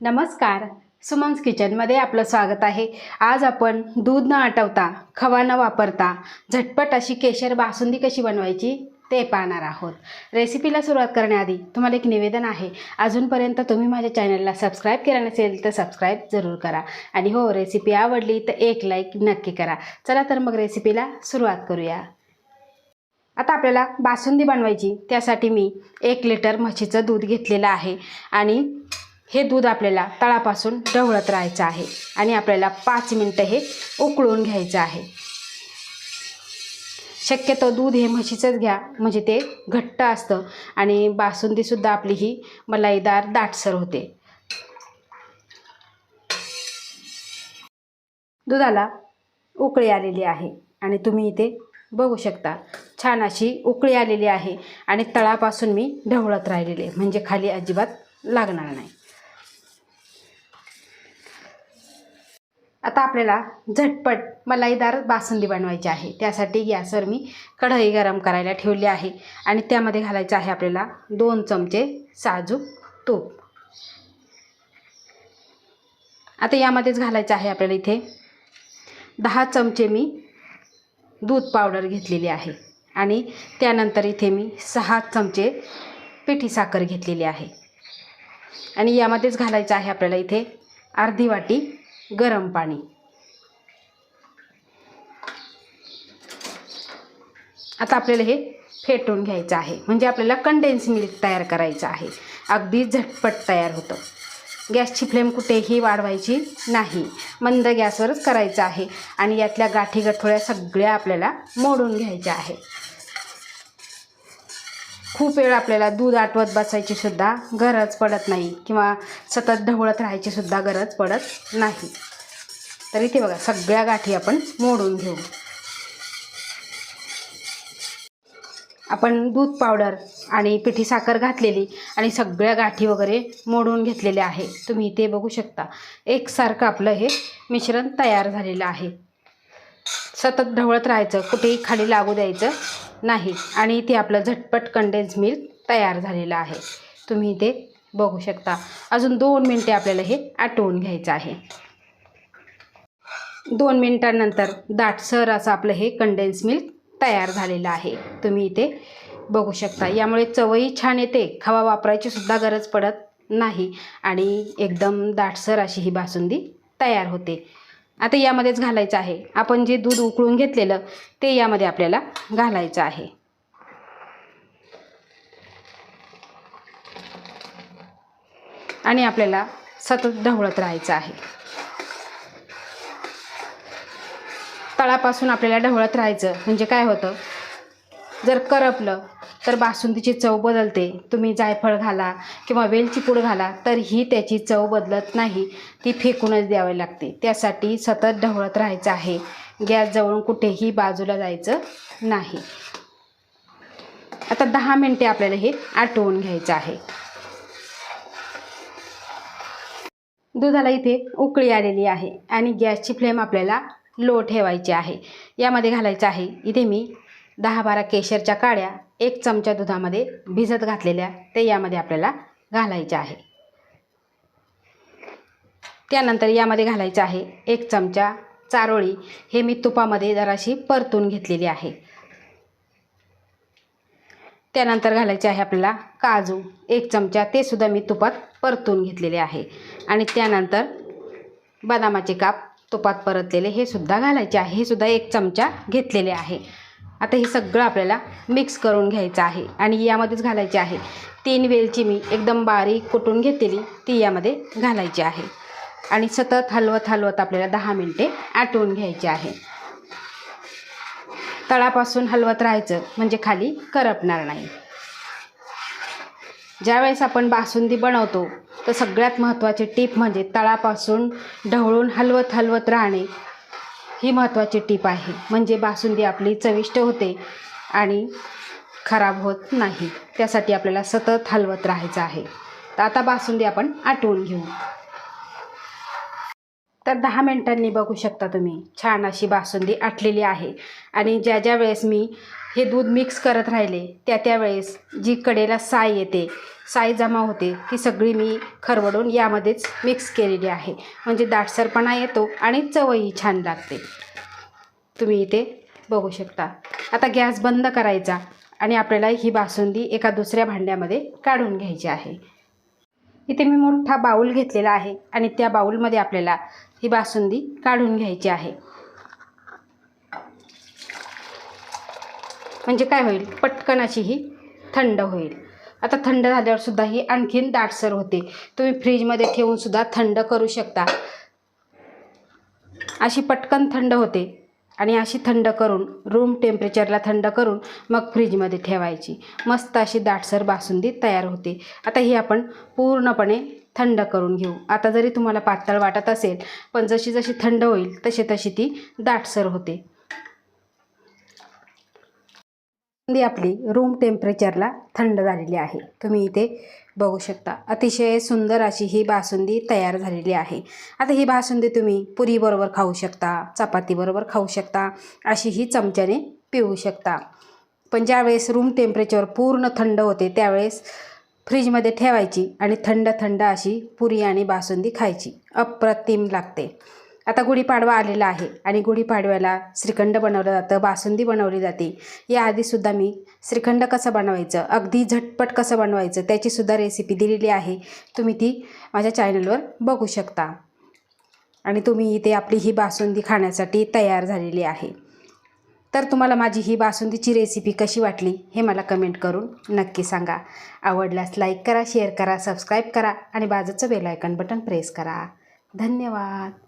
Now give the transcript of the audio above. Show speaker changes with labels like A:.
A: नमस्कार, सुमन्स किचनमध्ये आपलं स्वागत आहे। आज आपण दूध न आटवता, खवा न वापरता झटपट अशी केशर बासुंदी कशी बनवायची ते पाहणार आहोत। रेसिपीला सुरुवात करण्याआधी तुम्हाला एक निवेदन आहे, अजूनपर्यंत तुम्ही माझ्या चॅनलला सबस्क्राईब केलं नसेल तर सबस्क्राईब जरूर करा आणि हो, रेसिपी आवडली तर एक लाईक नक्की करा। चला तर मग रेसिपीला सुरुवात करूया। आता आपल्याला बासुंदी बनवायची, त्यासाठी मी 1 लिटर म्हशीचं दूध घेतलेलं आहे आणि हे दूध आपल्याला तळापासून ढवळत राहायचं आहे आणि आपल्याला 5 मिनिटं हे उकळून घ्यायचं आहे। शक्यतो दूध हे म्हशीचंच घ्या, म्हणजे ते घट्ट असतं आणि बासुंदीसुद्धा आपली ही मलाईदार दाटसर होते। दुधाला उकळी आलेली आहे आणि तुम्ही इथे बघू शकता, छान अशी उकळी आलेली आहे आणि तळापासून मी ढवळत राहिलेले, म्हणजे खाली अजिबात लागणार नाही। आता आपल्याला झटपट मलाईदार बासुंदी बनवायची आहे, त्यासाठी गॅसवर मी कढई गरम करायला ठेवली आहे आणि त्यामध्ये घालायचं आहे आपल्याला 2 चमचे साजूक तूप। आता यामध्येच घालायचं आहे आपल्याला इथे 10 चमचे मी दूध पावडर घेतलेली आहे आणि त्यानंतर इथे मी 6 चमचे पिठी साखर घेतलेली आहे आणि यामध्येच घालायचं आहे आपल्याला इथे अर्धी वाटी गरम पाणी। आता आपल्याला हे फेटून घ्यायचं आहे, म्हणजे आपल्याला कंडेन्स मिल्क तयार करायचं आहे। अगदी झटपट तयार होतं। गॅसची फ्लेम कुठेही वाढवायची नाही, मंद गॅसवरच करायचं आहे आणि यातल्या गाठी गठोळ्या सगळ्या आपल्याला मोडून घ्यायच्या आहे। खूप वेळ आपल्याला दूध आटवत बसायची सुद्धा गरज पडत नाही किंवा सतत ढवळत राहायची सुद्धा गरज पडत नाही। तर इथे बघा, सगळ्या गाठी आपण मोडून घेऊ। आपण दूध पावडर आणि पिठी साखर घातलेली आणि सगळ्या गाठी वगैरे मोडून घेतलेले आहे। तुम्ही इथे बघू शकता, एकसारखं आपलं हे मिश्रण तयार झालेलं आहे। सतत ढवळत राहायचं, कुठेही खाली लागू द्यायचं नाही आणि इथे आपलं झटपट कंडेन्स मिल्क तयार झालेलं आहे। तुम्ही इथे बघू शकता, अजून 2 मिनिटे आपल्याला हे आटवून घ्यायचं आहे। 2 मिनिटांनंतर दाटसर असं आपलं हे कंडेन्स मिल्क तयार झालेलं आहे। तुम्ही इथे बघू शकता, यामुळे चवही छान येते, खवा वापरायची सुद्धा गरज पडत नाही आणि एकदम दाटसर अशी ही बासुंदी तयार होते। आता यामध्येच घालायचं आहे आपण जे दूध उकळून घेतलेलं, ते यामध्ये आपल्याला घालायचं आहे आणि आपल्याला सतत ढवळत राहायचं आहे। तळापासून आपल्याला ढवळत राहायचं, म्हणजे काय होतं, जर करपलं तर बासुंदीची चव बदलते। तुम्ही जायफळ घाला किंवा वेलची पूड घाला तरीही त्याची चव बदलत नाही, ती फेकूनच द्यावी लागते। त्यासाठी सतत ढवळत राहायचं आहे, गॅस जवळून कुठेही बाजूला जायचं नाही। आता 10 मिनिटे आपल्याला हे आटवून घ्यायचं आहे। दुधाला इथे उकळी आलेली आहे आणि गॅसची फ्लेम आपल्याला लो ठेवायची आहे। यामध्ये घालायचं आहे इथे मी 10-12 केशरच्या काड्या 1 चमचा दुधामध्ये भिजत घातलेल्या, ते यामध्ये आपल्याला घालायचे आहे। त्यानंतर यामध्ये घालायचं आहे 1 चमचा चारोळी, हे मी तुपामध्ये जराशी परतून घेतलेली आहे। त्यानंतर घालायचे आहे आपल्याला काजू 1 चमचा, ते सुद्धा मी तुपात परतून घेतलेले आहे आणि त्यानंतर बदामाचे काप तुपात परतलेले हे सुद्धा घालायचे आहे, हे सुद्धा 1 चमचा घेतलेले आहे। आता हे सगळं आपल्याला मिक्स करून घ्यायचं आहे आणि यामध्येच घालायचे आहे 3 वेलची मी एकदम बारीक कुटून घेतलेली, ती यामध्ये घालायची आहे आणि सतत हलवत हलवत आपल्याला 10 मिनिटे आटवून घ्यायचे आहे। तळापासून हलवत राहायचं, म्हणजे खाली करपणार नाही। ज्यावेळेस आपण बासुंदी बनवतो तर सगळ्यात महत्त्वाची टीप म्हणजे तळापासून ढवळून हलवत हलवत राहणे, ही महत्त्वाची टीप आहे, म्हणजे बासुंदी आपली चविष्ट होते आणि खराब होत नाही। त्यासाठी आपल्याला सतत हलवत राहायचं आहे। तर आता बासुंदी आपण आटवून घेऊ। तर 10 मिनिटांनी बघू शकता तुम्ही, छान अशी बासुंदी आटलेली आहे आणि ज्या ज्या वेळेस मी हे दूध मिक्स करत राहिले त्यावेळेस जी कडेला साय येते, साय जमा होते, ती सगळी मी खरवडून यामध्येच मिक्स केलेली आहे. म्हणजे दाटसरपणा येतो आणि चवही छान लागते. तुम्ही इथे बघू शकता. आता गॅस बंद करायचा आणि आपल्याला ही बासुंदी एका दुसऱ्या भांड्यामध्ये काढून घ्यायची आहे. इथे मी मोठा बाऊल घेतलेला आहे आणि त्या बाऊलमध्ये आपल्याला ही बासुंदी काढून घ्यायची आहे. म्हणजे काय होईल, पटकन अशी ही थंड होईल. आता थंड झाल्यावर सुद्धा ही आणखीन दाटसर होते. तुम्ही फ्रीजमध्ये ठेवून सुद्धा थंड करू शकता. अशी पटकन थंड होते आणि अशी थंड करून रूम टेम्परेचरला थंड करून मग फ्रीजमध्ये ठेवायची. मस्त अशी दाटसर बासुंदी तयार होते. आता ही आपण पूर्णपणे थंड करून घेऊ. आता जरी तुम्हाला पातळ वाटत असेल, पण जशी जशी थंड होईल तशी ती दाटसर होते. बासुंदी आपली रूम टेम्परेचरला थंड झालेली आहे. तुम्ही इथे बघू शकता. अतिशय सुंदर अशी ही बासुंदी तयार झालेली आहे. आता ही बासुंदी तुम्ही पुरीबरोबर खाऊ शकता, चपातीबरोबर खाऊ शकता, अशी ही चमच्याने पिऊ शकता. पण ज्यावेळेस रूम टेम्परेचर पूर्ण थंड होते त्यावेळेस फ्रीजमध्ये ठेवायची आणि थंड थंड अशी पुरी आणि बासुंदी खायची. अप्रतिम लागते. आता गुढीपाडवा आलेला आहे आणि गुढीपाडव्याला श्रीखंड बनवलं जातं, बासुंदी बनवली जाते. याआधीसुद्धा मी श्रीखंड कसं बनवायचं, अगदी झटपट कसं बनवायचं त्याचीसुद्धा रेसिपी दिलेली आहे. तुम्ही ती माझ्या चॅनलवर बघू शकता. आणि तुम्ही इथे आपली ही बासुंदी खाण्यासाठी तयार झालेली आहे. तर तुम्हाला माझी ही बासुंदीची रेसिपी कशी वाटली हे मला कमेंट करून नक्की सांगा. आवडल्यास लाईक करा, शेअर करा, सबस्क्राईब करा आणि बाजूचं बेल आयकॉन बटन प्रेस करा. धन्यवाद.